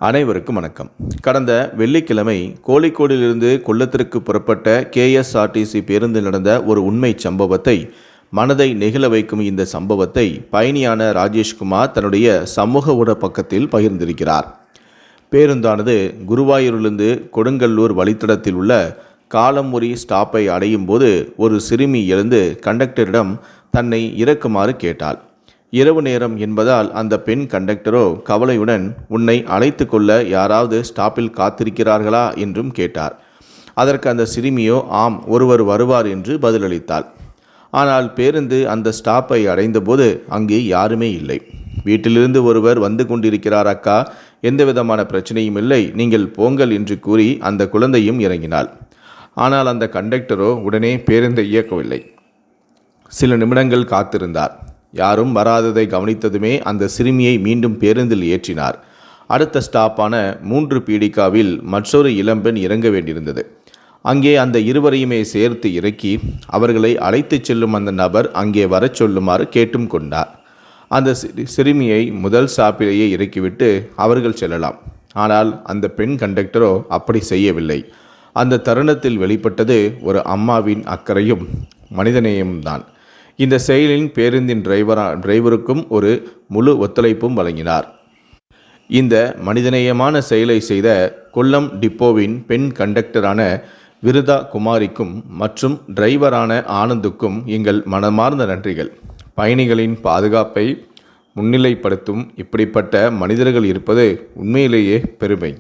அனைவருக்கும் வணக்கம். கடந்த வெள்ளிக்கிழமை கோழிக்கோடிலிருந்து கொல்லத்திற்கு புறப்பட்ட KSRTC பேருந்தில் நடந்த ஒரு உண்மை சம்பவத்தை, மனதை நெகிழ வைக்கும் இந்த சம்பவத்தை பயணியான ராஜேஷ்குமார் தன்னுடைய சமூக ஊடக பக்கத்தில் பகிர்ந்திருக்கிறார். பேருந்தானது குருவாயூரிலிருந்து கொடுங்கல்லூர் வழித்தடத்தில் உள்ள காலமுறி ஸ்டாப்பை அடையும் போது ஒரு சிறுமி எழுந்து கண்டக்டரிடம் தன்னை இறக்குமாறு கேட்டாள். இரவு நேரம் என்பதால் அந்த பெண் கண்டக்டரோ கவலையுடன் உன்னை அழைத்து கொள்ள யாராவது ஸ்டாப்பில் காத்திருக்கிறார்களா என்றும் கேட்டார். அதற்கு அந்த சிறுமியோ ஆம், ஒருவர் வருவார் என்று பதிலளித்தாள். ஆனால் பேருந்து அந்த ஸ்டாப்பை அடைந்தபோது அங்கே யாருமே இல்லை. வீட்டிலிருந்து ஒருவர் வந்து கொண்டிருக்கிறார் அக்கா, எந்தவிதமான பிரச்சனையும் இல்லை, நீங்கள் போங்கள் என்று கூறி அந்த குழந்தையும் இறங்கினாள். ஆனால் அந்த கண்டக்டரோ உடனே பேருந்தை இயக்கவில்லை. சில நிமிடங்கள் காத்திருந்தார். யாரும் வராததை கவனித்ததுமே அந்த சிறுமியை மீண்டும் பேருந்தில் ஏற்றினார். அடுத்த ஸ்டாப்பான 3 பீடிகாவில் மற்றொரு இளம்பெண் இறங்க வேண்டியிருந்தது. அங்கே அந்த இருவரையுமே சேர்த்து இறக்கி அவர்களை அழைத்துச் செல்லும் அந்த நபர் அங்கே வரச் சொல்லுமாறு கேட்டும் கொண்டார். அந்த சிறுமியை முதல் ஸ்டாப்பிலேயே இறக்கிவிட்டு அவர்கள் செல்லலாம். ஆனால் அந்த பெண் கண்டக்டரோ அப்படி செய்யவில்லை. அந்த தருணத்தில் வெளிப்பட்டது ஒரு அம்மாவின் அக்கறையும் மனிதநேயமும் தான். இந்த செயலின் பேருந்தின் டிரைவருக்கும் ஒரு முழு ஒத்துழைப்பும் வழங்கினார். இந்த மனிதநேயமான செயலை செய்த கொல்லம் டிப்போவின் பெண் கண்டக்டரான விருதா குமாரிக்கும் மற்றும் டிரைவரான ஆனந்துக்கும் எங்கள் மனமார்ந்த நன்றிகள். பயணிகளின் பாதுகாப்பை முன்னிலைப்படுத்தும் இப்படிப்பட்ட மனிதர்கள் இருப்பது உண்மையிலேயே பெருமை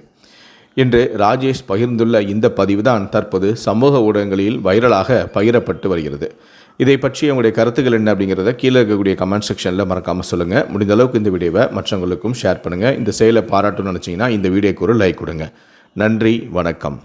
என்று ராஜேஷ் பகிர்ந்துள்ள இந்த பதிவுதான் தற்போது சமூக ஊடகங்களில் வைரலாக பகிரப்பட்டு வருகிறது. இதை பற்றி உங்களுடைய கருத்துக்கள் என்ன அப்படிங்கிறத கீழே இருக்கக்கூடிய கமெண்ட் செக்ஷனில் மறக்காமல் சொல்லுங்கள். முடிந்த அளவுக்கு இந்த வீடியோவை மற்றவங்களுக்கும் ஷேர் பண்ணுங்கள். இந்த செயலை பாராட்டணும்னு நினச்சிங்கன்னா இந்த வீடியோக்கு ஒரு லைக் கொடுங்க. நன்றி, வணக்கம்.